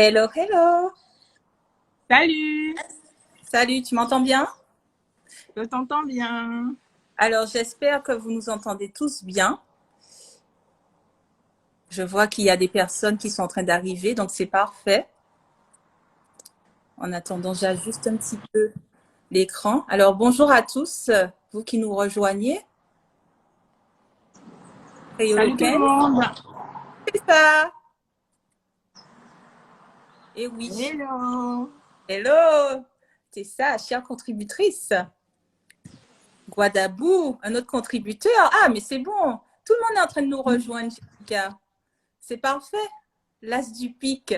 Hello, hello. Salut, Salut, tu m'entends bien? je t'entends bien. Alors, j'espère que vous nous entendez tous bien. Je vois qu'il y a des personnes qui sont en train d'arriver, donc c'est parfait. En attendant, j'ajuste un petit peu l'écran. Alors, bonjour à tous, vous qui nous rejoignez. Salut tout le Créolocaine, monde. c'est ça. Eh oui. Hello. Hello. C'est ça, chère contributrice. Guadabou, un autre contributeur. Ah, mais c'est bon. Tout le monde est en train de nous rejoindre, Jessica. C'est parfait. L'as du pic.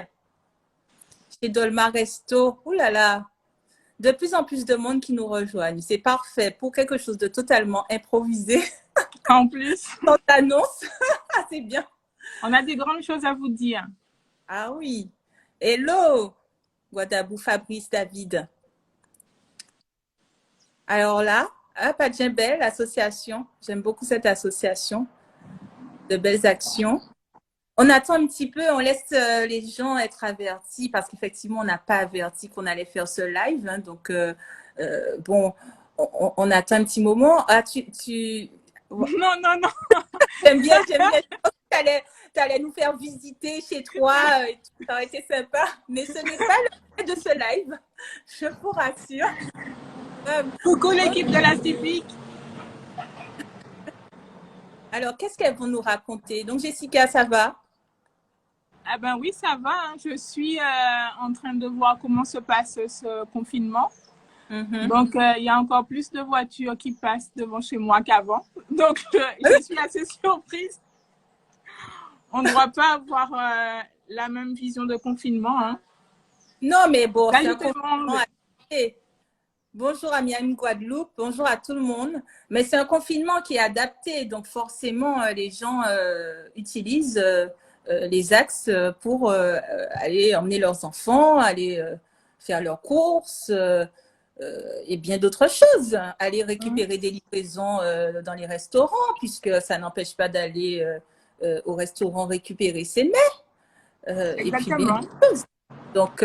Chez Dolma Resto. Ouh là là. De plus en plus de monde qui nous rejoignent. C'est parfait pour quelque chose de totalement improvisé. En plus, On t'annonce. Ah, c'est bien. on a des grandes choses à vous dire. Ah oui. Hello, Guadabou, Fabrice, David. Alors là, Padjembel, l'association. J'aime beaucoup cette association de belles actions. On attend un petit peu, on laisse les gens être avertis parce qu'effectivement, on n'a pas averti qu'on allait faire ce live. Hein, donc, bon, on attend un petit moment. Ah, Non, non, non. j'aime bien, j'aime bien. Je pense que tu allais nous faire visiter chez toi. Ça aurait été sympa. Mais ce n'est pas le fait de ce live, je vous rassure. Coucou Bon, l'équipe de la Civic. alors, qu'est-ce qu'elles vont nous raconter? Donc, Jessica, ça va? Ah ben oui, ça va, hein. Je suis en train de voir comment se passe ce confinement. Mhm. Donc, il y a encore plus de voitures qui passent devant chez moi qu'avant. Donc, je suis assez surprise. On ne doit pas avoir la même vision de confinement, hein. Non, mais bon, c'est un Salut tout le confinement monde. adapté. Bonjour à Miami Guadeloupe, bonjour à tout le monde. Mais c'est un confinement qui est adapté, donc forcément les gens utilisent les axes pour aller emmener leurs enfants, aller faire leurs courses et bien d'autres choses. Aller récupérer des livraisons dans les restaurants, puisque ça n'empêche pas d'aller au restaurant récupérer ses mets et puis bien Exactement. d'autres choses. Donc,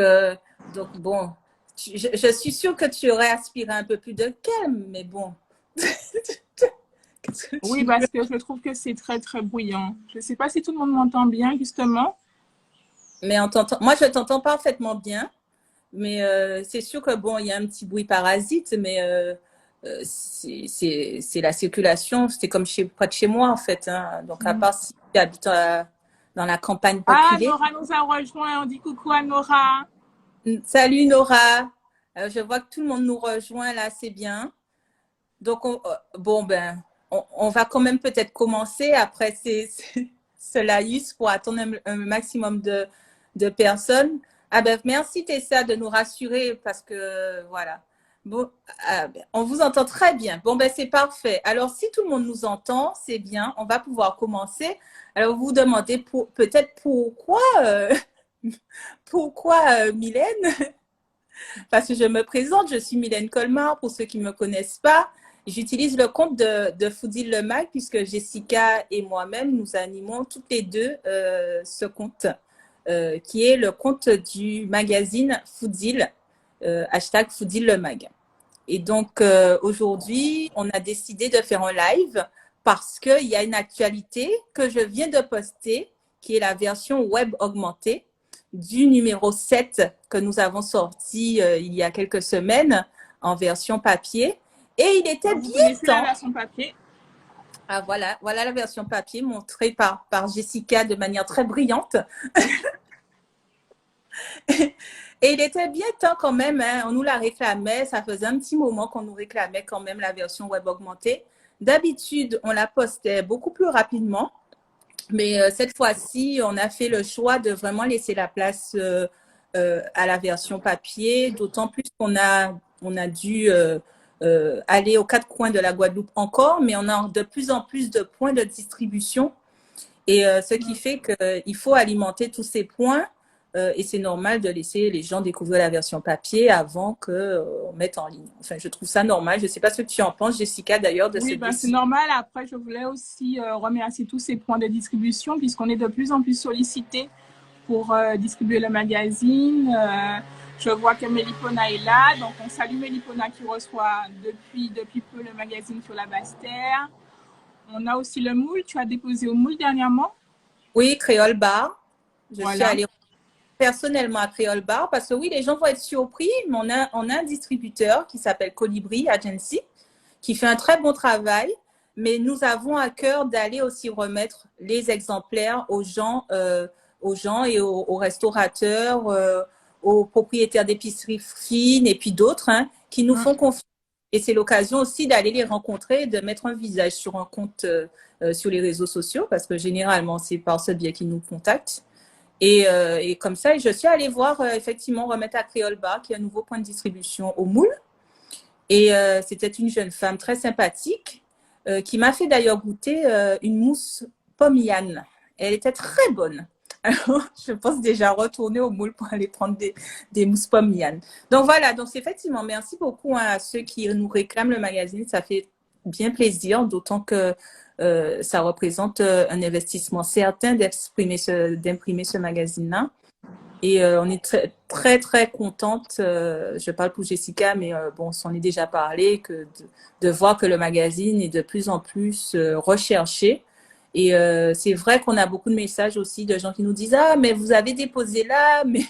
donc bon, je suis sûre que tu aurais aspiré un peu plus de calme, mais bon. Qu'est-ce que Oui, tu veux? parce que je trouve que c'est très, très bruyant. Je ne sais pas si tout le monde m'entend bien, justement. Mais moi, je t'entends parfaitement bien, mais c'est sûr que bon, il y a un petit bruit parasite, mais c'est la circulation, c'est comme près de chez moi, en fait. Hein. Donc, à part si tu habites dans la campagne Ah, reculée. Nora nous a rejoint. On dit coucou à Nora. Salut Nora. Je vois que tout le monde nous rejoint là, c'est bien. Donc, bon, ben, on va quand même peut-être commencer après ce laïus pour attendre un maximum de personnes. Ah ben, merci Tessa de nous rassurer parce que, voilà. Bon, ben, on vous entend très bien. Bon, ben, c'est parfait. Alors, si tout le monde nous entend, c'est bien. On va pouvoir commencer. Alors, vous vous demandez peut-être pourquoi Mylène? Parce que je me présente, je suis Mylène Colmar, pour ceux qui ne me connaissent pas. J'utilise le compte de Foodil Le Mag puisque Jessica et moi-même, nous animons toutes les deux ce compte qui est le compte du magazine Foodil, hashtag Foodil Le Mag. Et donc aujourd'hui, on a décidé de faire un live parce qu'il y a une actualité que je viens de poster qui est la version web augmentée du numéro 7 que nous avons sorti il y a quelques semaines en version papier. Et il était Donc, vous bien connaissez la temps. version papier. Ah, voilà la version papier montrée par Jessica de manière très brillante. Et il était bien temps quand même, hein, on nous la réclamait, ça faisait un petit moment qu'on nous réclamait quand même la version web augmentée. D'habitude, on la postait beaucoup plus rapidement, mais cette fois-ci, on a fait le choix de vraiment laisser la place à la version papier, d'autant plus on a dû aller aux quatre coins de la Guadeloupe encore, mais on a de plus en plus de points de distribution et ce qui fait qu'il faut alimenter tous ces points et c'est normal de laisser les gens découvrir la version papier avant qu'on mette en ligne. Enfin, je trouve ça normal. Je ne sais pas ce que tu en penses, Jessica, d'ailleurs, de Oui, cette ben, c'est décision. normal. Après, je voulais aussi remercier tous ces points de distribution puisqu'on est de plus en plus sollicité pour distribuer le magazine. Je vois que Mélipona est là, donc on salue Mélipona qui reçoit depuis peu le magazine sur la Basse-Terre. On a aussi le moule, tu as déposé au moule dernièrement? Oui, Créole Bar. Je suis Voilà. allée personnellement à Créole Bar parce que oui, les gens vont être surpris, mais on a un distributeur qui s'appelle Colibri Agency qui fait un très bon travail, mais nous avons à cœur d'aller aussi remettre les exemplaires aux gens et aux restaurateurs, aux propriétaires d'épiceries fines et puis d'autres qui nous font confiance. Et c'est l'occasion aussi d'aller les rencontrer, de mettre un visage sur un compte sur les réseaux sociaux, parce que généralement, c'est par ce biais qu'ils nous contactent. Et comme ça, je suis allée voir effectivement remettre à Créole Bar, qui est un nouveau point de distribution au moule. Et c'était une jeune femme très sympathique qui m'a fait d'ailleurs goûter une mousse pomme Yann. Elle était très bonne. Alors, je pense déjà retourner au moule pour aller prendre des mousses pomme Yann. Donc voilà, donc effectivement, merci beaucoup à ceux qui nous réclament le magazine. Ça fait bien plaisir, d'autant que ça représente un investissement certain d'imprimer ce magazine-là. Et on est très, très, très contente, je parle pour Jessica, mais bon, on s'en est déjà parlé, de voir que le magazine est de plus en plus recherché. Et c'est vrai qu'on a beaucoup de messages aussi de gens qui nous disent « Ah, mais vous avez déposé là, mais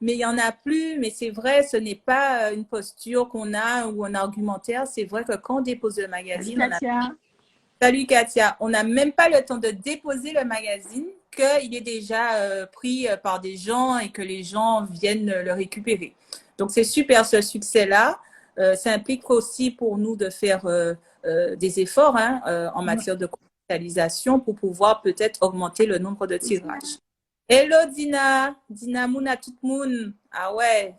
il n'y en a plus. » Mais c'est vrai, ce n'est pas une posture qu'on a ou un argumentaire. C'est vrai que quand on dépose le magazine, on a... Salut Katia, on n'a même pas le temps de déposer le magazine qu'il est déjà pris par des gens et que les gens viennent le récupérer. Donc c'est super ce succès-là. Ça implique aussi pour nous de faire des efforts en matière de commercialisation pour pouvoir peut-être augmenter le nombre de tirages. Hello Dina, Dina Mouna tout le monde. Ah ouais.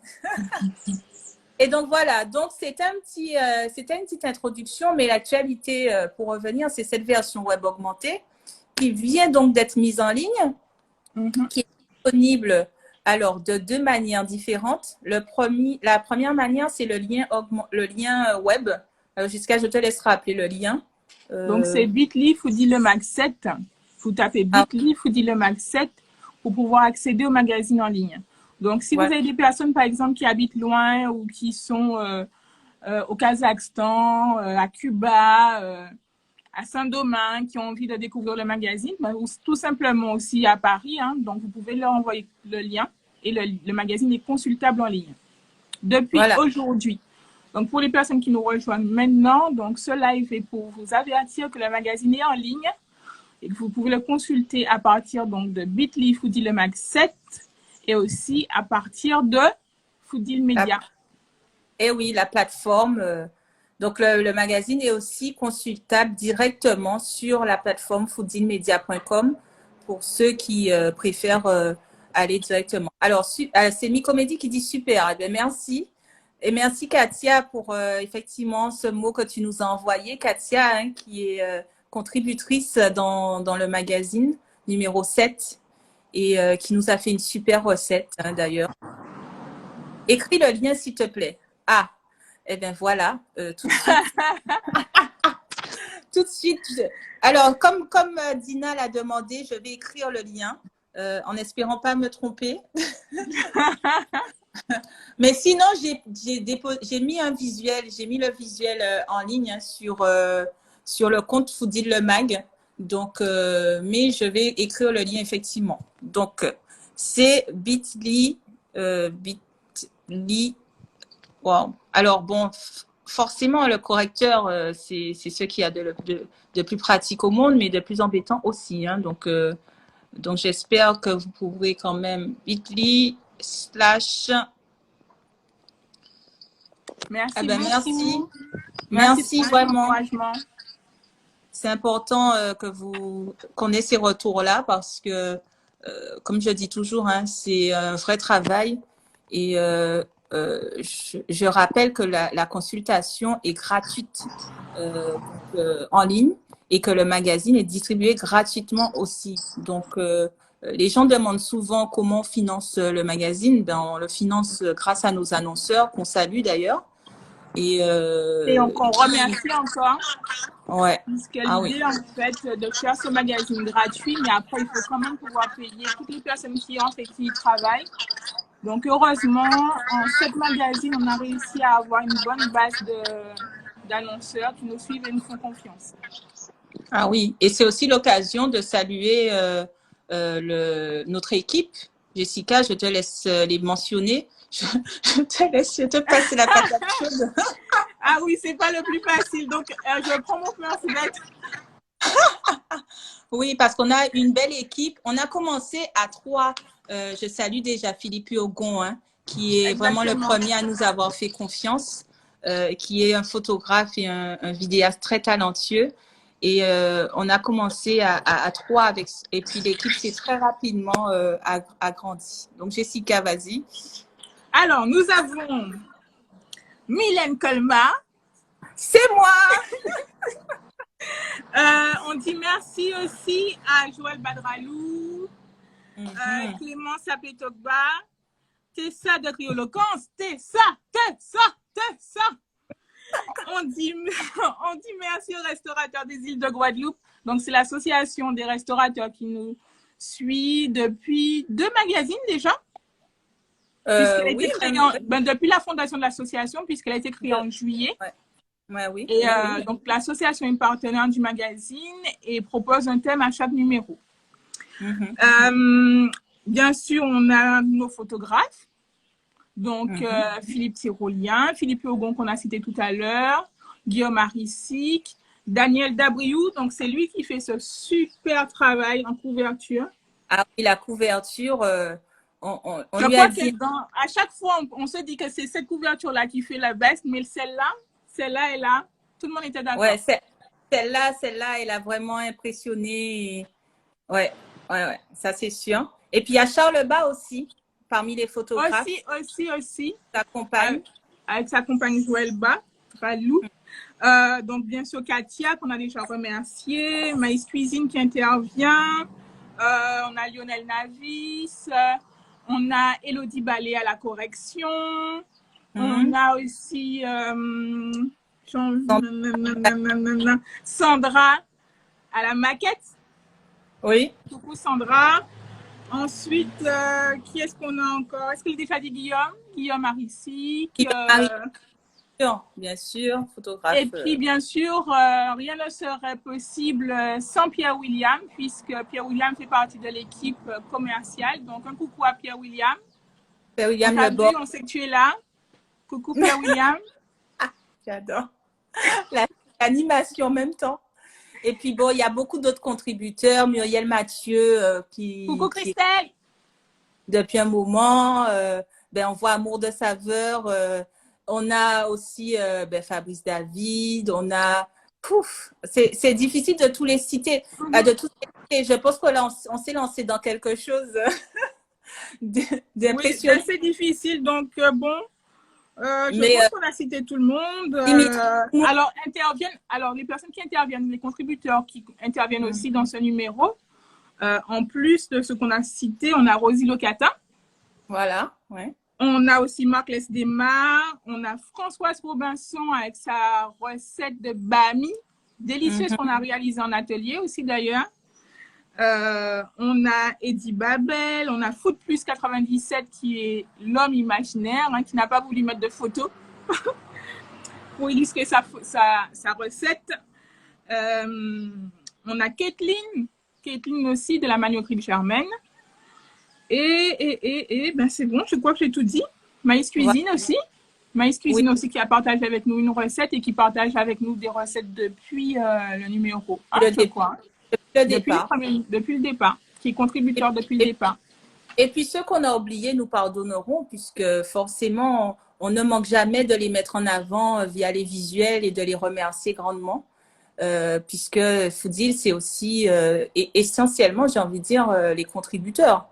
Et donc voilà, donc c'était une petite introduction, mais l'actualité, pour revenir, c'est cette version web augmentée qui vient donc d'être mise en ligne, qui est disponible alors de deux manières différentes. La première manière, c'est le lien web. Jusqu'à, je te laisse rappeler le lien. Donc c'est bit.ly Foodie le Mag 7. Vous tapez bit.ly Foodie le Mag 7 pour pouvoir accéder au magazine en ligne. Donc, si vous avez des personnes, par exemple, qui habitent loin ou qui sont au Kazakhstan, à Cuba, à Saint-Domingue, qui ont envie de découvrir le magazine, ou tout simplement aussi à Paris, donc vous pouvez leur envoyer le lien et le magazine est consultable en ligne depuis aujourd'hui. Donc, pour les personnes qui nous rejoignent maintenant, donc ce live est pour vous avertir que le magazine est en ligne et que vous pouvez le consulter à partir donc de bit.ly Foodie le Mag 7 et aussi à partir de Foodie Media. Et oui, la plateforme. Donc, le magazine est aussi consultable directement sur la plateforme foodiemedia.com pour ceux qui préfèrent aller directement. Alors, c'est Micomédie qui dit super. Eh bien, merci. Et merci, Katia, pour effectivement ce mot que tu nous as envoyé. Katia, qui est contributrice dans le magazine numéro 7 et qui nous a fait une super recette, d'ailleurs. Écris le lien, s'il te plaît. Ah, eh bien voilà, tout de suite. Tout de suite. Alors, comme Dina l'a demandé, je vais écrire le lien en espérant pas me tromper. Mais sinon, j'ai mis un visuel, j'ai mis le visuel en ligne sur le compte Foodie le Mag. Donc, mais je vais écrire le lien effectivement. Donc, c'est bit.ly. Wow. Alors, bon, forcément, le correcteur, c'est ce qu'il y a de plus pratique au monde, mais de plus embêtant aussi. Donc j'espère que vous pourrez quand même bit.ly/. Merci. Merci vraiment. C'est important qu'on ait ces retours-là parce que, comme je dis toujours, c'est un vrai travail. Et je rappelle que la consultation est gratuite en ligne et que le magazine est distribué gratuitement aussi. Donc, les gens demandent souvent comment on finance le magazine. Ben, on le finance grâce à nos annonceurs, qu'on salue d'ailleurs. Et on remercie encore. Ouais. Puisque Ah oui. l'idée, en fait, de faire ce magazine gratuit, mais après, il faut quand même pouvoir payer toutes les personnes qui entrent et qui y travaillent. Donc, heureusement, en 7 magazines, on a réussi à avoir une bonne base d'annonceurs qui nous suivent et nous font confiance. Ah oui, et c'est aussi l'occasion de saluer notre équipe. Jessica, je te laisse les mentionner. Je te passer la patate chaude. Ah oui, c'est pas le plus facile. Donc, je prends mon merci. Oui, parce qu'on a une belle équipe. On a commencé à 3. Je salue déjà Philippe Hugon, hein, qui est vraiment le premier à nous avoir fait confiance, qui est un photographe et un vidéaste très talentueux. Et on a commencé à 3 avec, et puis l'équipe s'est très rapidement agrandie. Donc Jessica, vas-y. Alors, nous avons Mylène Colma. C'est moi. On dit merci aussi à Joël Badralou, Clémence Apetogba, Tessa de Trioloquence, Tessa. On dit merci aux restaurateurs des îles de Guadeloupe. Donc, c'est l'association des restaurateurs qui nous suit depuis 2 magazines déjà. Oui, depuis la fondation de l'association, puisqu'elle a été créée en juillet. Ouais, oui. Et donc, l'association est partenaire du magazine et propose un thème à chaque numéro. Bien sûr, on a nos photographes. Donc, Philippe Tyrolien, Philippe Hugon qu'on a cité tout à l'heure, Guillaume Arissic, Daniel Dabriou. Donc, c'est lui qui fait ce super travail en couverture. Ah oui, la couverture, on je lui crois a dit… à chaque fois, on se dit que c'est cette couverture-là qui fait la best, mais celle-là est là. Tout le monde était d'accord. Ouais, celle-là, elle a vraiment impressionné. Ouais, ça c'est sûr. Et puis il y a Charles Bas aussi, parmi les photographes. Aussi. Sa compagne. Avec sa compagne Joël Badralou. Donc, bien sûr, Katia, qu'on a déjà remercié, Maïs Cuisine qui intervient, on a Lionel Navis, on a Elodie Ballet à la correction, on a aussi Sandra à la maquette. Oui. Coucou Sandra. Ensuite, qui est-ce qu'on a encore? Est-ce qu'il a déjà dit Guillaume? Guillaume Arissic. Bien sûr, photographe. Et puis, bien sûr, rien ne serait possible sans Pierre William, puisque Pierre William fait partie de l'équipe commerciale. Donc, un coucou à Pierre William. Pierre William Lebord. On sait que tu es là. Coucou Pierre William. J'adore. L'animation en même temps. Et puis, bon, il y a beaucoup d'autres contributeurs. Muriel Mathieu, Coucou Christelle. Depuis un moment, on voit Amour de saveur. On a aussi Fabrice David. On a… c'est difficile de tous les citer. Je pense que là, on s'est lancé dans quelque chose d'impressionnant. Oui, c'est difficile. Donc, je pense qu'on a cité tout le monde. Alors, les personnes qui interviennent, les contributeurs qui interviennent aussi dans ce numéro, en plus de ce qu'on a cité, on a Rosie Locata. Voilà, ouais. On a aussi Marc Lesdemar. On a Françoise Robinson avec sa recette de bami, délicieuse qu'on a réalisée en atelier aussi d'ailleurs. On a Eddie Babel, on a Food Plus 97 qui est l'homme imaginaire, qui n'a pas voulu mettre de photos pour illustrer sa recette. On a Kathleen aussi de la maniocrine Germaine. Et c'est bon, je crois que j'ai tout dit. Maïs Cuisine aussi. Maïs Cuisine aussi qui a partagé avec nous une recette et qui partage avec nous des recettes depuis le numéro 1, je crois. Depuis le départ, qui est contributeur depuis le départ. Et puis ceux qu'on a oubliés nous pardonneront puisque forcément on ne manque jamais de les mettre en avant via les visuels et de les remercier grandement puisque Foodil c'est aussi et essentiellement j'ai envie de dire les contributeurs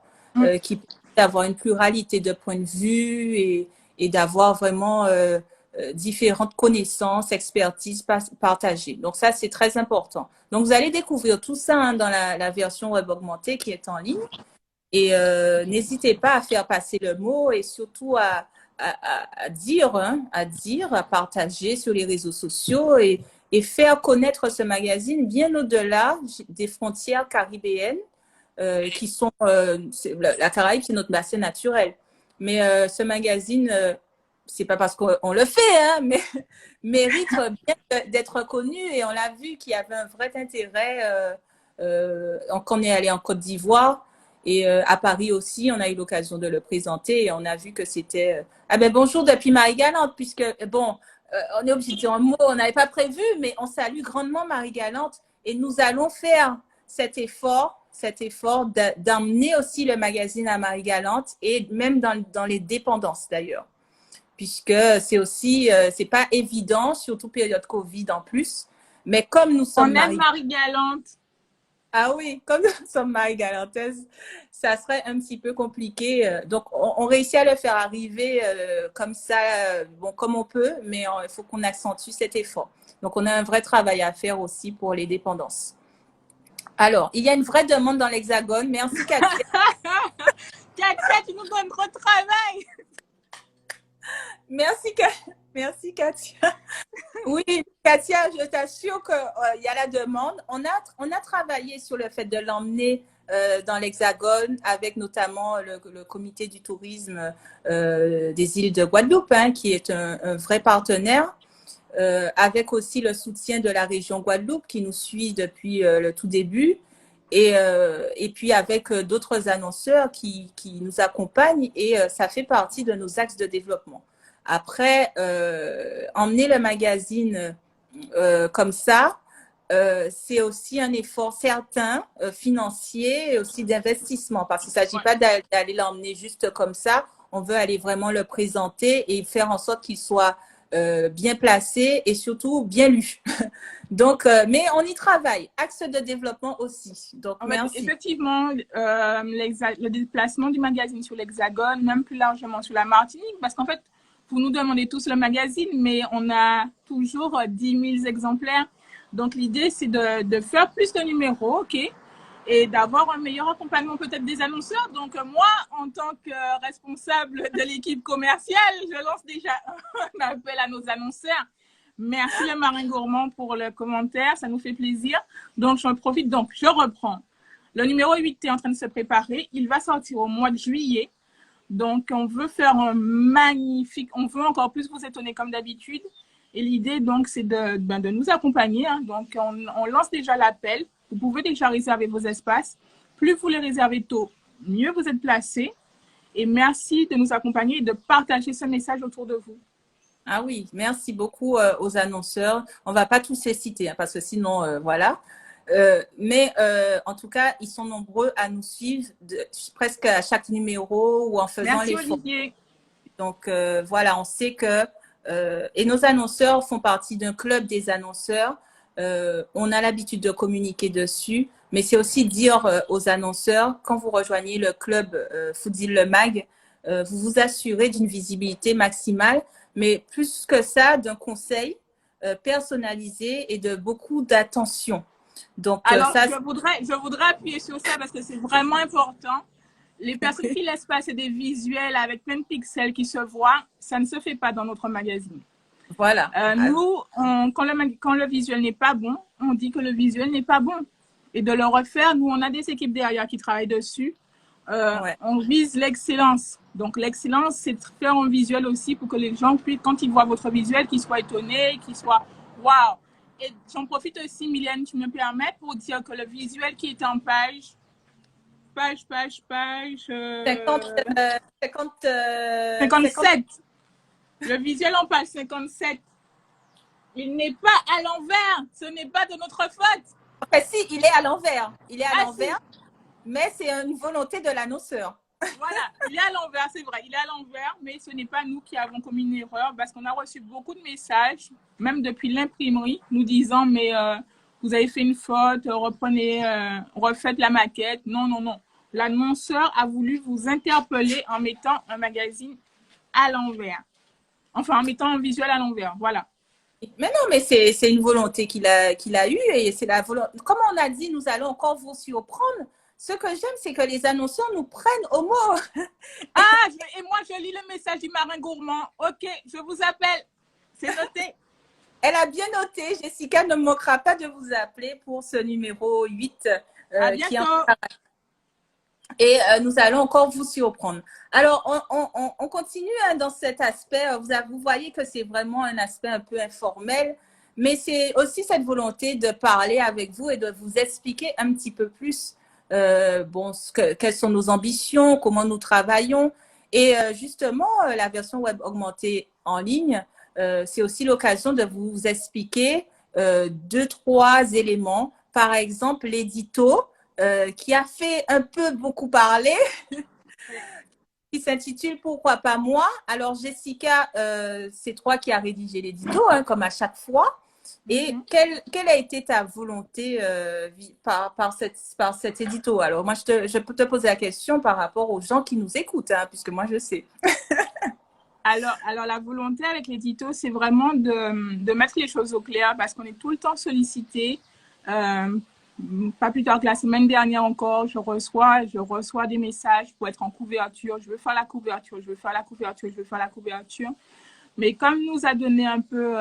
qui peuvent avoir une pluralité de points de vue et d'avoir vraiment différentes connaissances, expertises partagées. Donc ça, c'est très important. Donc, vous allez découvrir tout ça dans la version web augmentée qui est en ligne. Et n'hésitez pas à faire passer le mot et surtout dire, hein, à partager sur les réseaux sociaux et faire connaître ce magazine bien au-delà des frontières caribéennes qui sont la Caraïbe, c'est notre bassin naturel. Mais ce magazine, c'est pas parce qu'on le fait, hein, mais mérite bien d'être connu et on l'a vu qu'il y avait un vrai intérêt. Qu'on est allé en Côte d'Ivoire et à Paris aussi, on a eu l'occasion de le présenter et on a vu que c'était ah ben bonjour depuis Marie-Galante puisque bon, on est obligé de dire un mot, on n'avait pas prévu, mais on salue grandement Marie-Galante et nous allons faire cet effort d'emmener aussi le magazine à Marie-Galante et même dans les dépendances d'ailleurs, puisque c'est aussi, c'est pas évident, surtout période Covid en plus, mais comme nous sommes On aime Marie-Galante. Ah oui, comme nous sommes Marie-Galantaises, ça serait un petit peu compliqué. Donc, on réussit à le faire arriver comme ça, bon, comme on peut, mais il faut qu'on accentue cet effort. Donc, on a un vrai travail à faire aussi pour les dépendances. Alors, il y a une vraie demande dans l'Hexagone. Merci, Katia. Katia, tu nous donnes trop de travail. Merci, Katia. Oui, Katia, je t'assure qu'il y a la demande. On a travaillé sur le fait de l'emmener dans l'Hexagone avec notamment le comité du tourisme des îles de Guadeloupe, hein, qui est un vrai partenaire, avec aussi le soutien de la région Guadeloupe qui nous suit depuis le tout début. Et puis avec d'autres annonceurs qui nous accompagnent et ça fait partie de nos axes de développement. Après, emmener le magazine comme ça, c'est aussi un effort certain financier et aussi d'investissement parce qu'il ne s'agit pas d'aller l'emmener juste comme ça. On veut aller vraiment le présenter et faire en sorte qu'il soit bien placé et surtout bien lu. Donc, mais on y travaille. Axe de développement aussi. Donc, merci. Effectivement, le déplacement du magazine sur l'Hexagone, même plus largement sur la Martinique, parce qu'en fait, vous nous demandez tous le magazine, mais on a toujours 10 000 exemplaires. Donc, l'idée, c'est de faire plus de numéros, OK, et d'avoir un meilleur accompagnement peut-être des annonceurs. Donc, moi, en tant que responsable de l'équipe commerciale, je lance déjà un appel à nos annonceurs. Merci le Marin Gourmand pour le commentaire, ça nous fait plaisir. Donc, j'en profite. Donc, je reprends. Le numéro 8 est en train de se préparer. Il va sortir au mois de juillet. Donc, on veut faire un magnifique, on veut encore plus vous étonner comme d'habitude. Et l'idée, donc, c'est de nous accompagner. Hein. Donc, on lance déjà l'appel. Vous pouvez déjà réserver vos espaces. Plus vous les réservez tôt, mieux vous êtes placés. Et merci de nous accompagner et de partager ce message autour de vous. Ah oui, merci beaucoup aux annonceurs. On ne va pas tous les citer hein, parce que sinon, voilà. Mais en tout cas, ils sont nombreux à nous suivre presque à chaque numéro ou en faisant les Merci Olivier. Donc voilà, on sait que et nos annonceurs font partie d'un club des annonceurs. On a l'habitude de communiquer dessus, mais c'est aussi dire aux annonceurs quand vous rejoignez le club Foodzil Le Mag, vous vous assurez d'une visibilité maximale, mais plus que ça, d'un conseil personnalisé et de beaucoup d'attention. Donc, alors, ça, je voudrais appuyer sur ça parce que c'est vraiment important. Les personnes qui laissent passer des visuels avec plein de pixels qui se voient, ça ne se fait pas dans notre magazine. Voilà. Nous, quand le visuel n'est pas bon, on dit que le visuel n'est pas bon. Et de le refaire, nous, on a des équipes derrière qui travaillent dessus. On vise l'excellence. Donc, l'excellence, c'est de faire un visuel aussi pour que les gens puissent, quand ils voient votre visuel, qu'ils soient étonnés, qu'ils soient « waouh ». Et j'en profite aussi, Mylène, tu me permets, pour dire que le visuel qui est en page 57. Le visuel en page 57. Il n'est pas à l'envers. Ce n'est pas de notre faute. Enfin, si, il est à l'envers. Il est à l'envers, si. Mais c'est une volonté de l'annonceur. Voilà, il est à l'envers, c'est vrai. Il est à l'envers, mais ce n'est pas nous qui avons commis une erreur parce qu'on a reçu beaucoup de messages, même depuis l'imprimerie, nous disant, mais vous avez fait une faute, reprenez, refaites la maquette. Non, non, non. L'annonceur a voulu vous interpeller en mettant un magazine à l'envers. Enfin, en mettant un visuel à l'envers, voilà. Mais non, mais c'est une volonté qu'il a eue et c'est la volonté. Comme on a dit, nous allons encore vous surprendre. ce que j'aime, c'est que les annonceurs nous prennent au mot. Ah, et moi, je lis le message du marin gourmand. OK, je vous appelle. C'est noté. Elle a bien noté. Jessica ne manquera pas de vous appeler pour ce numéro 8. À bientôt. Et nous allons encore vous surprendre. Alors, on continue hein, dans cet aspect. Vous voyez que c'est vraiment un aspect un peu informel, mais c'est aussi cette volonté de parler avec vous et de vous expliquer un petit peu plus bon, quelles sont nos ambitions, comment nous travaillons. Et justement, la version web augmentée en ligne, c'est aussi l'occasion de vous expliquer 2-3 éléments. Par exemple, l'édito. Qui a fait un peu beaucoup parler, qui s'intitule Pourquoi pas moi? Alors, Jessica, c'est toi qui as rédigé l'édito, hein, comme à chaque fois. Et quelle a été ta volonté par cet édito? Alors, moi, je peux te poser la question par rapport aux gens qui nous écoutent, hein, puisque moi, je sais. Alors, la volonté avec l'édito, c'est vraiment de mettre les choses au clair parce qu'on est tout le temps sollicité. Pas plus tard que la semaine dernière encore, je reçois des messages pour être en couverture. Je veux faire la couverture, je veux faire la couverture, je veux faire la couverture. Mais comme nous a donné un peu,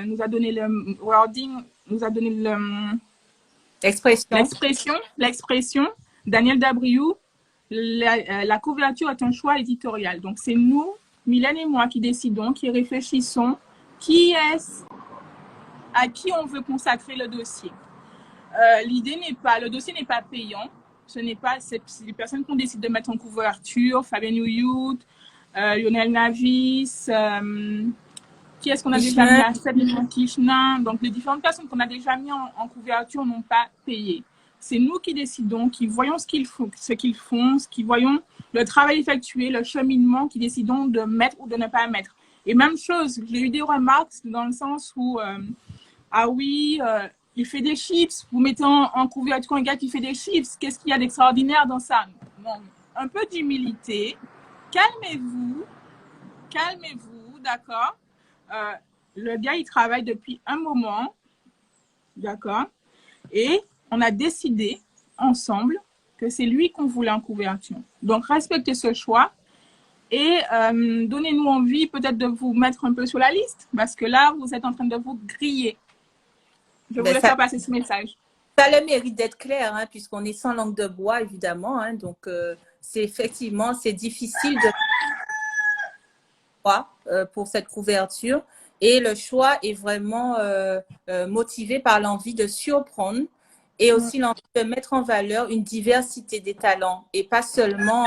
nous a donné le wording, nous a donné l'expression, Daniel Dabriou, la couverture est un choix éditorial. Donc, c'est nous, Mylène et moi, qui décidons, qui réfléchissons, à qui on veut consacrer le dossier. Le dossier n'est pas payant. C'est les personnes qu'on décide de mettre en couverture, Fabien Youyout, Lionel Navis, qui est-ce qu'on a déjà mis à Kishna. Donc, les différentes personnes qu'on a déjà mis en couverture n'ont pas payé. C'est nous qui décidons, qui voyons ce qu'ils font, qui voyons le travail effectué, le cheminement, qui décidons de mettre ou de ne pas mettre. Et même chose, j'ai eu des remarques dans le sens où, ah oui, il fait des chips, vous mettez en couverture un gars qui fait des chips, qu'est-ce qu'il y a d'extraordinaire dans ça? Non, un peu d'humilité, calmez-vous, d'accord? Le gars, il travaille depuis un moment, d'accord? Et on a décidé ensemble que c'est lui qu'on voulait en couverture. Donc, respectez ce choix et donnez-nous envie peut-être de vous mettre un peu sur la liste parce que là, vous êtes en train de vous griller. Je voulais faire passer ce message. Ça a le mérite d'être clair, hein, puisqu'on est sans langue de bois, évidemment. Hein, donc, c'est difficile de pour cette couverture. Et le choix est vraiment motivé par l'envie de surprendre et aussi l'envie de mettre en valeur une diversité des talents et pas seulement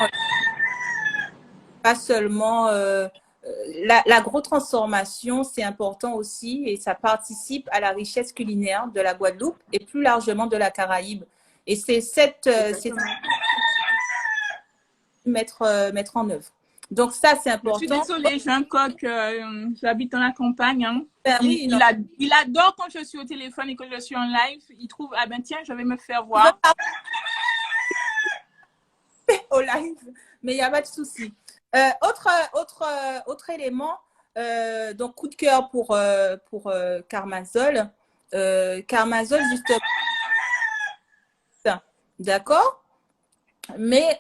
l'agro-transformation, c'est important aussi et ça participe à la richesse culinaire de la Guadeloupe et plus largement de la Caraïbe. Et c'est mettre en œuvre. Donc ça, c'est important. Je suis désolée, j'ai un coq, j'habite dans la campagne. Hein. Il adore quand je suis au téléphone et que je suis en live. Il trouve, ah ben tiens, je vais me faire voir. Au live, mais il n'y a pas de souci. Autre élément, donc coup de cœur pour Carmazol. Carmazol, justement, d'accord? Mais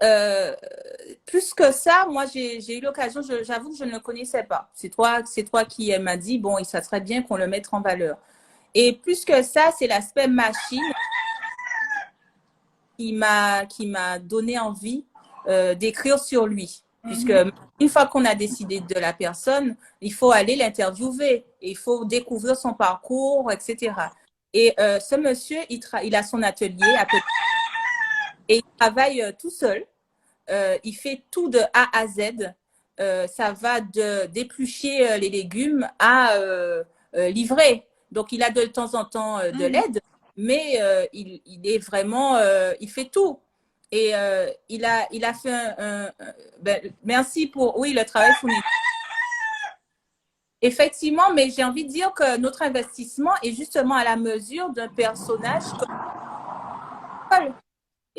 plus que ça, moi, j'ai eu l'occasion, j'avoue que je ne le connaissais pas. C'est toi qui m'a dit, bon, ça serait bien qu'on le mette en valeur. Et plus que ça, c'est l'aspect machine qui m'a donné envie d'écrire sur lui. Puisque une fois qu'on a décidé de la personne, il faut aller l'interviewer, il faut découvrir son parcours, etc. Et ce monsieur, il a son atelier à peu et il travaille tout seul. Il fait tout de A à Z. Ça va d'éplucher les légumes à livrer. Donc, il a de temps en temps de l'aide, mais il est vraiment, il fait tout. Et il a fait merci pour, oui, le travail fourni. Effectivement, mais j'ai envie de dire que notre investissement est justement à la mesure d'un personnage comme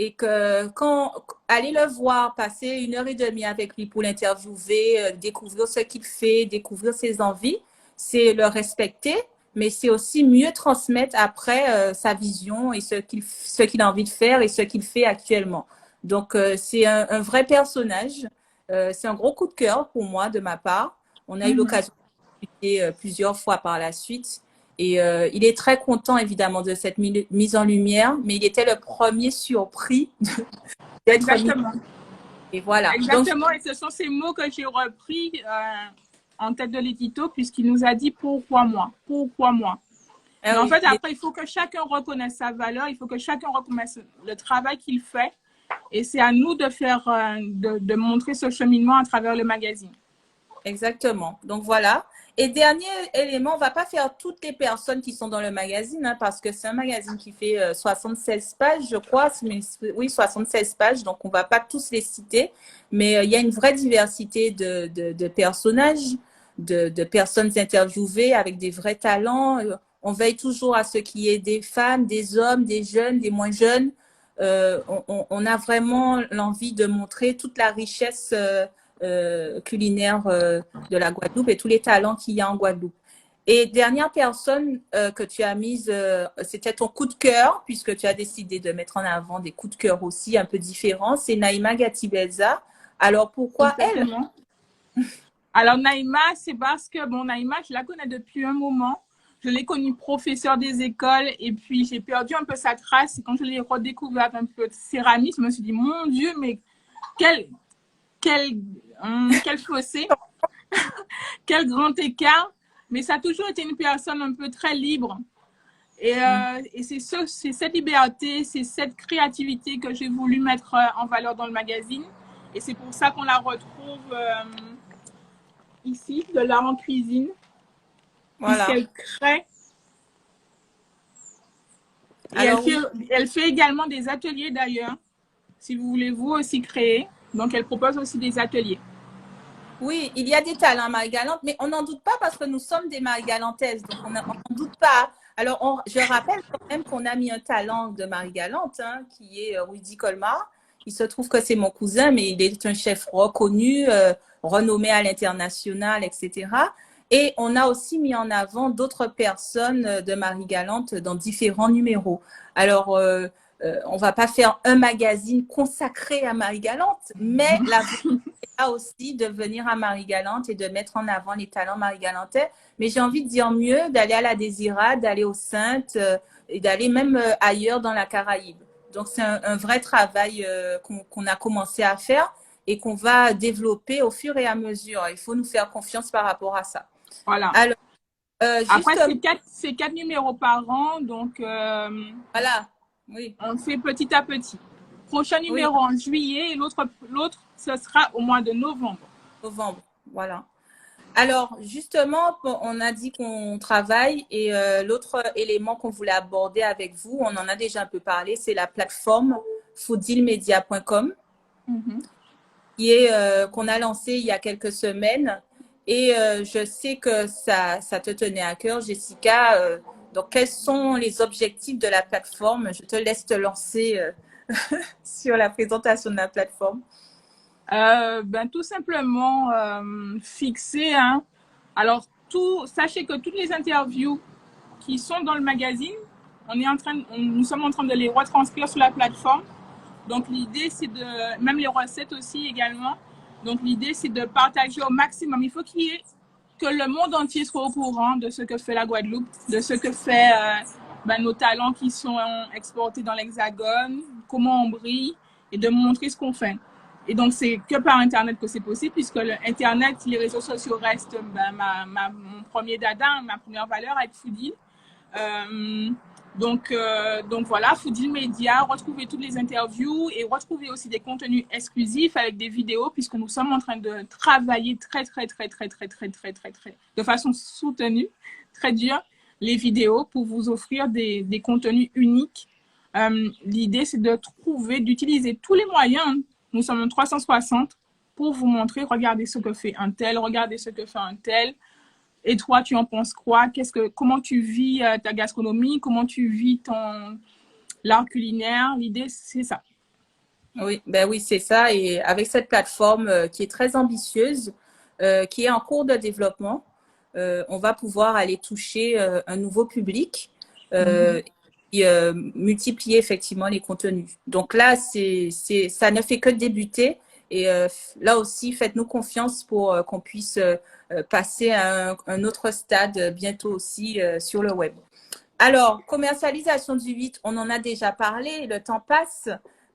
et que quand aller le voir, passer 1h30 avec lui pour l'interviewer, découvrir ce qu'il fait, découvrir ses envies, c'est le respecter mais c'est aussi mieux transmettre après sa vision et ce qu'il a envie de faire et ce qu'il fait actuellement. Donc, c'est un vrai personnage. C'est un gros coup de cœur pour moi de ma part. On a eu l'occasion de discuter plusieurs fois par la suite. Et il est très content, évidemment, de cette mise en lumière, mais il était le premier surpris d'être mis. Exactement. Et voilà. Exactement. Donc, et ce sont ces mots que j'ai repris en tête de l'édito, puisqu'il nous a dit pourquoi moi, pourquoi moi. Mais en fait, après, il faut que chacun reconnaisse sa valeur, il faut que chacun reconnaisse le travail qu'il fait. Et c'est à nous de faire, de montrer ce cheminement à travers le magazine. Exactement. Donc voilà. Et dernier élément, on ne va pas faire toutes les personnes qui sont dans le magazine, hein, parce que c'est un magazine qui fait 76 pages, je crois. Oui, 76 pages, donc on ne va pas tous les citer. Mais il y a une vraie diversité de personnages, de personnes interviewées avec des vrais talents. On veille toujours à ce qu'il y ait des femmes, des hommes, des jeunes, des moins jeunes. On a vraiment l'envie de montrer toute la richesse culinaire de la Guadeloupe et tous les talents qu'il y a en Guadeloupe. Et dernière personne que tu as mise, c'était ton coup de cœur, puisque tu as décidé de mettre en avant des coups de cœur aussi un peu différents, c'est Naïma Gatibelza. Alors, pourquoi Exactement. Alors, Naïma, c'est parce que, bon, Naïma, je la connais depuis un moment. Je l'ai connue professeure des écoles et puis j'ai perdu un peu sa trace. Et quand je l'ai redécouvert un peu de céramique, je me suis dit, mon Dieu, mais quel fossé, quel grand écart. Mais ça a toujours été une personne un peu très libre. Et c'est cette liberté, c'est cette créativité que j'ai voulu mettre en valeur dans le magazine. Et c'est pour ça qu'on la retrouve ici, de l'art en cuisine. Voilà. Puisqu'elle crée. Et alors, elle fait également des ateliers d'ailleurs, si vous voulez vous aussi créer. Donc, elle propose aussi des ateliers. Oui, il y a des talents Marie-Galante, mais on n'en doute pas parce que nous sommes des Marie-Galantaises, donc on n'en doute pas. Alors, je rappelle quand même qu'on a mis un talent de Marie-Galante, hein, qui est Rudy Colmar. Il se trouve que c'est mon cousin, mais il est un chef reconnu, renommé à l'international, etc. Et on a aussi mis en avant d'autres personnes de Marie-Galante dans différents numéros. Alors, on va pas faire un magazine consacré à Marie-Galante, mais la aussi de venir à Marie-Galante et de mettre en avant les talents marie-galantais. Mais j'ai envie de dire mieux, d'aller à la Désirade, d'aller aux Saintes et d'aller même ailleurs dans la Caraïbe. Donc, c'est un vrai travail qu'on a commencé à faire et qu'on va développer au fur et à mesure. Il faut nous faire confiance par rapport à ça. Voilà. Alors, après, c'est 4 numéros par an, donc voilà. Oui. On fait petit à petit. Prochain numéro en juillet et l'autre, ce sera au mois de novembre. Novembre, voilà. Alors, justement, on a dit qu'on travaille et l'autre élément qu'on voulait aborder avec vous, on en a déjà un peu parlé, c'est la plateforme fooddealmedia.com qu'on a lancée il y a quelques semaines. Et je sais que ça te tenait à cœur, Jessica. Donc, quels sont les objectifs de la plateforme? Je te laisse te lancer sur la présentation de la plateforme. Tout simplement fixer. Hein. Alors, sachez que toutes les interviews qui sont dans le magazine, nous sommes en train de les retranscrire sur la plateforme. Donc, l'idée, c'est de, même les recettes aussi également. Donc, l'idée, c'est de partager au maximum. Il faut que le monde entier soit au courant de ce que fait la Guadeloupe, de ce que fait nos talents qui sont exportés dans l'Hexagone, comment on brille et de montrer ce qu'on fait. Et donc, c'est que par Internet que c'est possible, puisque Internet, les réseaux sociaux restent mon premier dada, ma première valeur avec Fooddeal. Donc voilà, Fooddeal Media, retrouvez toutes les interviews et retrouvez aussi des contenus exclusifs avec des vidéos, puisque nous sommes en train de travailler de façon soutenue, très dure, les vidéos pour vous offrir des contenus uniques. L'idée, c'est d'utiliser tous les moyens. Nous sommes en 360 pour vous montrer, regardez ce que fait un tel, regardez ce que fait un tel. Et toi, tu en penses quoi? Comment tu vis ta gastronomie? Comment tu vis l'art culinaire? L'idée, c'est ça. Oui, oui, c'est ça. Et avec cette plateforme qui est très ambitieuse, qui est en cours de développement, on va pouvoir aller toucher un nouveau public et multiplier effectivement les contenus. Donc là, ça ne fait que débuter. Et là aussi, faites-nous confiance pour qu'on puisse passer à un autre stade bientôt aussi sur le web. Alors, commercialisation du 8, on en a déjà parlé, le temps passe.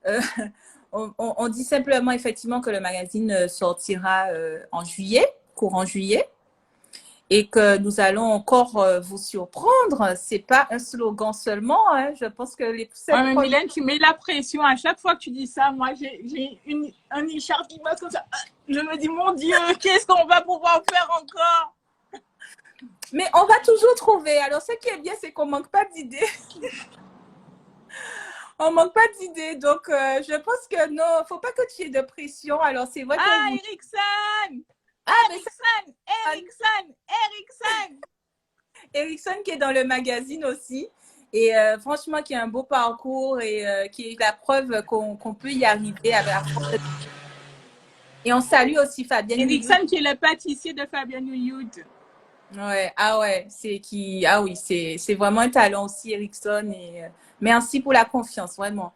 Euh, on dit simplement effectivement que le magazine sortira en juillet, courant juillet, et que nous allons encore vous surprendre. C'est pas un slogan seulement, hein. Je pense que les mais Mylène, tu mets la pression à chaque fois que tu dis ça. Moi, j'ai un écharpe qui passe comme ça. Je me dis, mon Dieu, qu'est-ce qu'on va pouvoir faire encore? Mais on va toujours trouver. Alors, ce qui est bien, c'est qu'on manque pas d'idées. On manque pas d'idées. Donc, je pense que non, faut pas que tu aies de pression. Alors, c'est vrai que Ericsson! Ericsson qui est dans le magazine aussi. Et franchement, qui a un beau parcours et qui est la preuve qu'on peut y arriver avec la force de... Et on salue aussi Fabienne Ericsson qui est le pâtissier de Fabienne Youd. Ouais, c'est vraiment un talent aussi, Ericsson. Et merci pour la confiance, vraiment.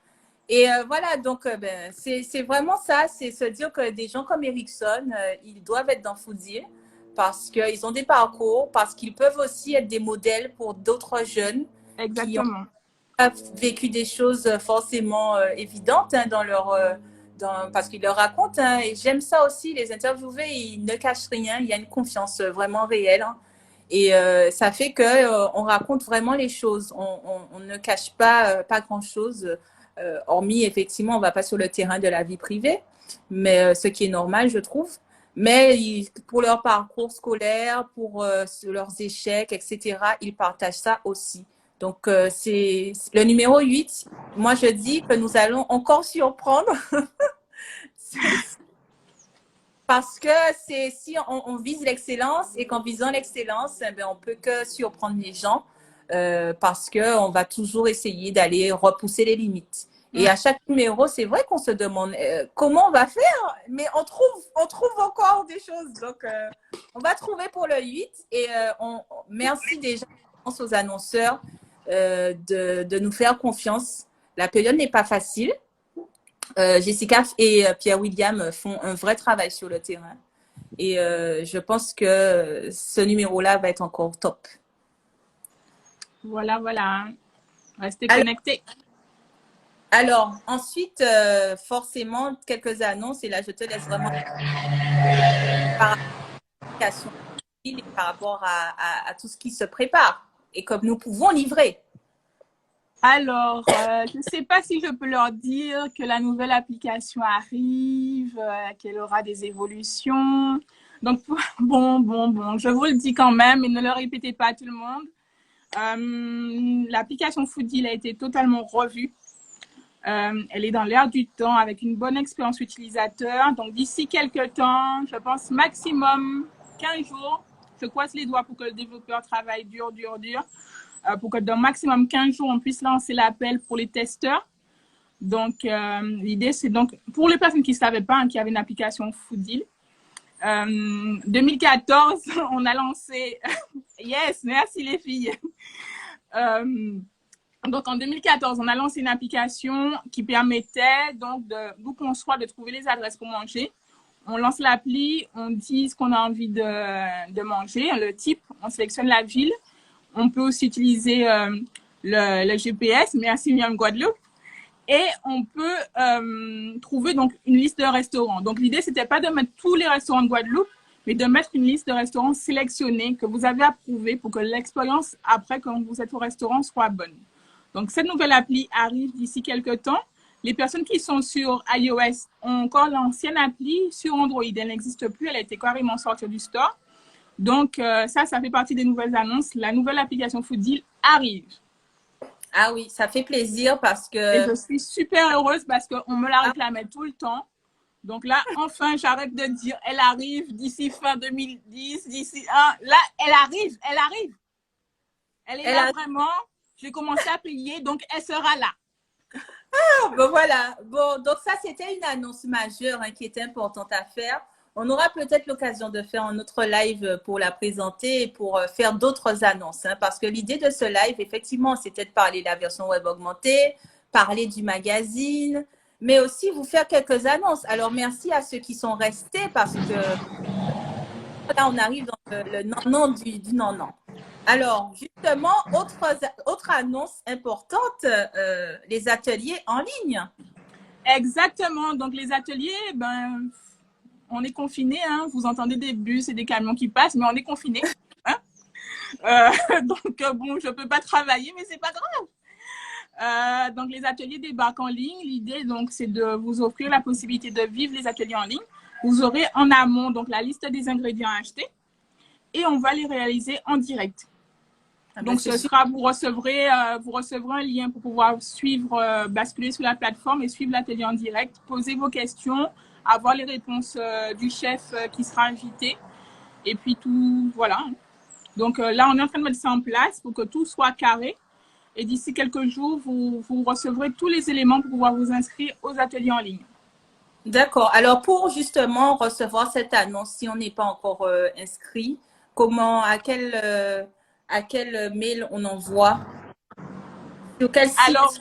Et voilà, donc c'est vraiment ça, c'est se dire que des gens comme Ericsson, ils doivent être dans Foodie parce qu'ils ont des parcours, parce qu'ils peuvent aussi être des modèles pour d'autres jeunes qui ont vécu des choses forcément évidentes dans leur... parce qu'ils leur racontent, hein, et j'aime ça aussi, les interviewer, ils ne cachent rien, il y a une confiance vraiment réelle. Hein, et ça fait qu'on raconte vraiment les choses. On ne cache pas grand-chose, hormis, effectivement, on ne va pas sur le terrain de la vie privée, mais ce qui est normal, je trouve. Mais pour leur parcours scolaire, pour leurs échecs, etc., ils partagent ça aussi. Donc, c'est le numéro 8. Moi, je dis que nous allons encore surprendre. Parce que si on vise l'excellence et qu'en visant l'excellence, eh bien, on peut que surprendre les gens parce qu'on va toujours essayer d'aller repousser les limites. Et à chaque numéro, c'est vrai qu'on se demande comment on va faire, mais on trouve encore des choses. Donc, on va trouver pour le 8 et merci déjà aux annonceurs de nous faire confiance. La période n'est pas facile. Jessica et Pierre-William font un vrai travail sur le terrain. Et je pense que ce numéro-là va être encore top. Voilà. Restez connectés. Alors, ensuite, forcément, quelques annonces. Et là, je te laisse vraiment par rapport à tout ce qui se prépare et comme nous pouvons livrer. Alors, je ne sais pas si je peux leur dire que la nouvelle application arrive, qu'elle aura des évolutions. Donc, bon, je vous le dis quand même, mais ne le répétez pas à tout le monde. L'application Foodie a été totalement revue. Elle est dans l'air du temps avec une bonne expérience utilisateur. Donc, d'ici quelques temps, je pense maximum 15 jours, je croise les doigts pour que le développeur travaille dur, pour que dans maximum 15 jours, on puisse lancer l'appel pour les testeurs. Donc, l'idée, c'est donc, pour les personnes qui ne savaient pas qu'il y avait une application Foodie, 2014, on a lancé... Yes, merci les filles. Donc, en 2014, on a lancé une application qui permettait donc d'où qu'on soit de trouver les adresses pour manger. On lance l'appli, on dit ce qu'on a envie de manger, le type, on sélectionne la ville. On peut aussi utiliser le GPS, merci Miam Guadeloupe. Et on peut trouver donc une liste de restaurants. Donc, l'idée, c'était pas de mettre tous les restaurants de Guadeloupe, mais de mettre une liste de restaurants sélectionnés que vous avez approuvés pour que l'expérience après, quand vous êtes au restaurant, soit bonne. Donc, cette nouvelle appli arrive d'ici quelques temps. Les personnes qui sont sur iOS ont encore l'ancienne appli sur Android. Elle n'existe plus, elle a été carrément sortie du store. Donc, ça fait partie des nouvelles annonces. La nouvelle application Foodie arrive. Ah oui, ça fait plaisir parce que... Et je suis super heureuse parce qu'on me la réclamait tout le temps. Donc là, enfin, j'arrête de dire elle arrive d'ici fin 2010, d'ici... là, elle arrive. Elle est là vraiment. J'ai commencé à payer, donc elle sera là. Ah, bon voilà. Bon, donc ça, c'était une annonce majeure qui était importante à faire. on aura peut-être l'occasion de faire un autre live pour la présenter et pour faire d'autres annonces. Hein, parce que l'idée de ce live, effectivement, c'était de parler de la version web augmentée, parler du magazine, mais aussi vous faire quelques annonces. Alors, merci à ceux qui sont restés parce que là, on arrive dans le non-non du non-non. Alors, justement, autre annonce importante, les ateliers en ligne. Exactement. Donc, les ateliers, ben, on est confinés. Hein. Vous entendez des bus et des camions qui passent, mais on est confinés. Hein. Donc, bon, je ne peux pas travailler, mais ce n'est pas grave. Donc, les ateliers débarquent en ligne. L'idée, donc, c'est de vous offrir la possibilité de vivre les ateliers en ligne. Vous aurez en amont donc la liste des ingrédients à acheter et on va les réaliser en direct. Donc, ce sera, vous recevrez un lien pour pouvoir suivre, basculer sur la plateforme et suivre l'atelier en direct, poser vos questions, avoir les réponses du chef qui sera invité. Et puis tout, voilà. Donc là, on est en train de mettre ça en place pour que tout soit carré. Et d'ici quelques jours, vous recevrez tous les éléments pour pouvoir vous inscrire aux ateliers en ligne. D'accord. Alors, pour justement recevoir cette annonce, si on n'est pas encore inscrit, comment, à quel mail on envoie? Sur quel site? Alors,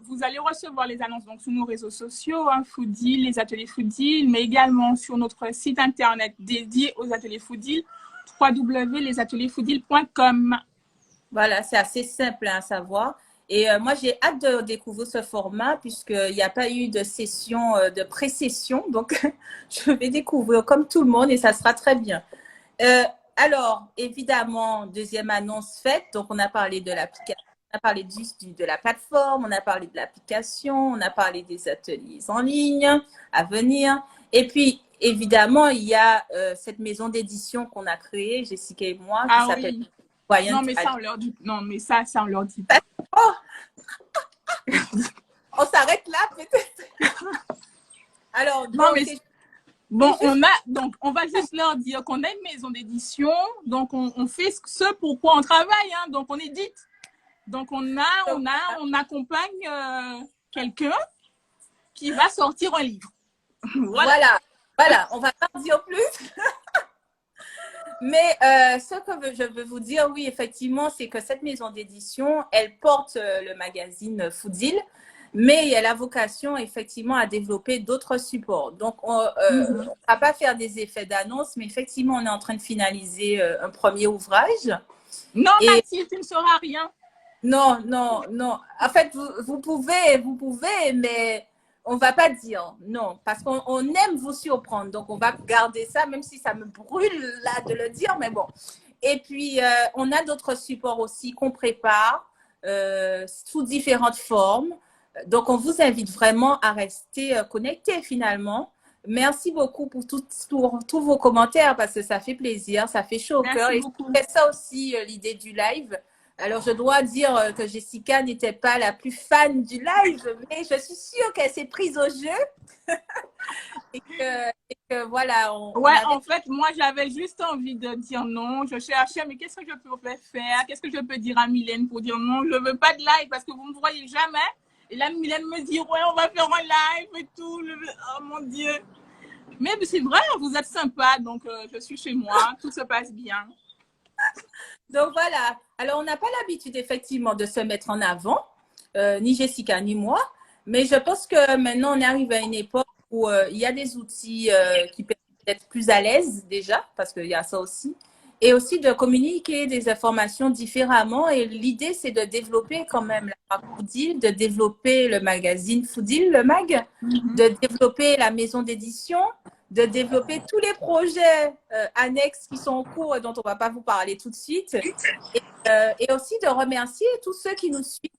vous allez recevoir les annonces donc, sur nos réseaux sociaux, hein, Fooddeal, les ateliers Fooddeal, mais également sur notre site internet dédié aux ateliers Fooddeal, www.lesateliersfooddeal.com. Voilà, c'est assez simple à savoir. Et moi, j'ai hâte de découvrir ce format puisqu'il n'y a pas eu de session, de pré-session. Donc, je vais découvrir comme tout le monde et ça sera très bien. Alors, évidemment, deuxième annonce faite. Donc, on a parlé de l'application, on a parlé de la plateforme, on a parlé de l'application, on a parlé des ateliers en ligne à venir. Et puis, évidemment, il y a cette maison d'édition qu'on a créée, Jessica et moi, qui s'appelle… Oui. Non, mais ça, on leur dit. Non, mais ça, on leur dit pas. Oh on s'arrête là, peut-être. Alors, non, mais bon, on va juste leur dire qu'on a une maison d'édition, donc on fait ce pourquoi on travaille, hein, donc on édite. Donc on accompagne quelqu'un qui va sortir un livre. Voilà, on va pas en dire plus. Mais ce que je veux vous dire, oui, effectivement, c'est que cette maison d'édition, elle porte le magazine Fooddeal, mais elle a vocation effectivement à développer d'autres supports. Donc, on ne va pas faire des effets d'annonce, mais effectivement, on est en train de finaliser un premier ouvrage. Non, Mathilde, tu ne sauras rien. Non. En fait, vous pouvez, mais on ne va pas dire non, parce qu'on aime vous surprendre. Donc, on va garder ça, même si ça me brûle là de le dire, mais bon. Et puis, on a d'autres supports aussi qu'on prépare sous différentes formes. Donc, on vous invite vraiment à rester connectés finalement. Merci beaucoup pour tous vos commentaires parce que ça fait plaisir, ça fait chaud au cœur. Et c'est ça aussi l'idée du live. Alors, je dois dire que Jessica n'était pas la plus fan du live, mais je suis sûre qu'elle s'est prise au jeu. et que voilà. En fait, moi, j'avais juste envie de dire non. Je cherchais, mais qu'est-ce que je peux faire? Qu'est-ce que je peux dire à Mylène pour dire non? Je ne veux pas de live parce que vous ne me voyez jamais. Et là, Mylène me dit, ouais, on va faire un live et tout. Oh mon Dieu. Mais c'est vrai, vous êtes sympa, donc je suis chez moi, tout se passe bien. Donc voilà, alors on n'a pas l'habitude effectivement de se mettre en avant, ni Jessica ni moi, mais je pense que maintenant on arrive à une époque où il y a des outils qui permettent d'être plus à l'aise déjà, parce qu'il y a ça aussi, et aussi de communiquer des informations différemment. Et l'idée, c'est de développer quand même la marque Fooddeal, de développer le magazine Fooddeal, le mag, de développer la maison d'édition, de développer tous les projets annexes qui sont en cours et dont on ne va pas vous parler tout de suite. Et aussi de remercier tous ceux qui nous suivent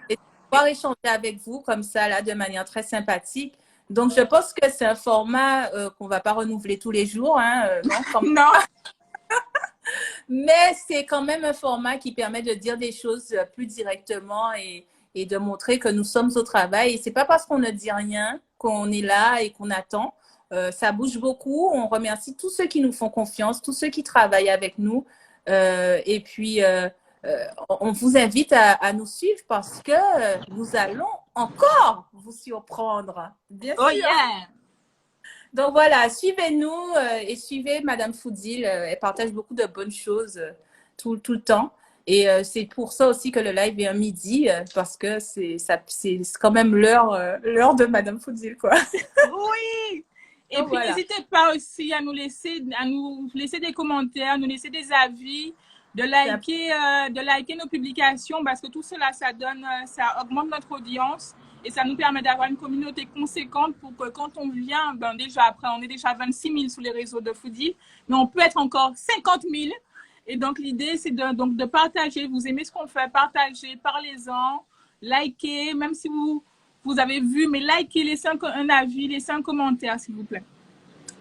et de pouvoir échanger avec vous comme ça, là, de manière très sympathique. Donc, je pense que c'est un format qu'on ne va pas renouveler tous les jours. Hein, non. Mais c'est quand même un format qui permet de dire des choses plus directement et de montrer que nous sommes au travail. Et ce n'est pas parce qu'on ne dit rien qu'on est là et qu'on attend. Ça bouge beaucoup. On remercie tous ceux qui nous font confiance, tous ceux qui travaillent avec nous. Et puis, on vous invite à nous suivre parce que nous allons encore vous surprendre. Bien sûr. Yeah. Donc voilà, suivez-nous et suivez Madame Foodil. Elle partage beaucoup de bonnes choses tout le temps. Et c'est pour ça aussi que le live est à midi, parce que c'est quand même l'heure de Madame Foodil, quoi. Oui! Et Donc puis, voilà. n'hésitez pas aussi à nous laisser des commentaires, à nous laisser des avis, de liker nos publications parce que tout cela, ça augmente notre audience et ça nous permet d'avoir une communauté conséquente pour que quand on vient, ben déjà après, on est déjà 26 000 sur les réseaux de Foodie, mais on peut être encore 50 000. Et donc, l'idée, c'est de partager. Vous aimez ce qu'on fait, partagez, parlez-en, likez, même si vous avez vu, mais likez, laissez un avis, laissez un commentaire, s'il vous plaît.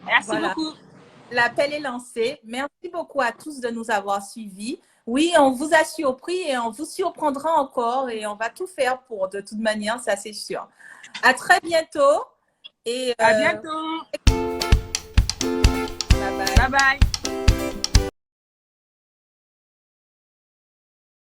Merci beaucoup. L'appel est lancé. Merci beaucoup à tous de nous avoir suivis. Oui, on vous a surpris et on vous surprendra encore et on va tout faire pour, de toute manière, ça c'est sûr. À très bientôt. À bientôt. Bye bye. Bye bye.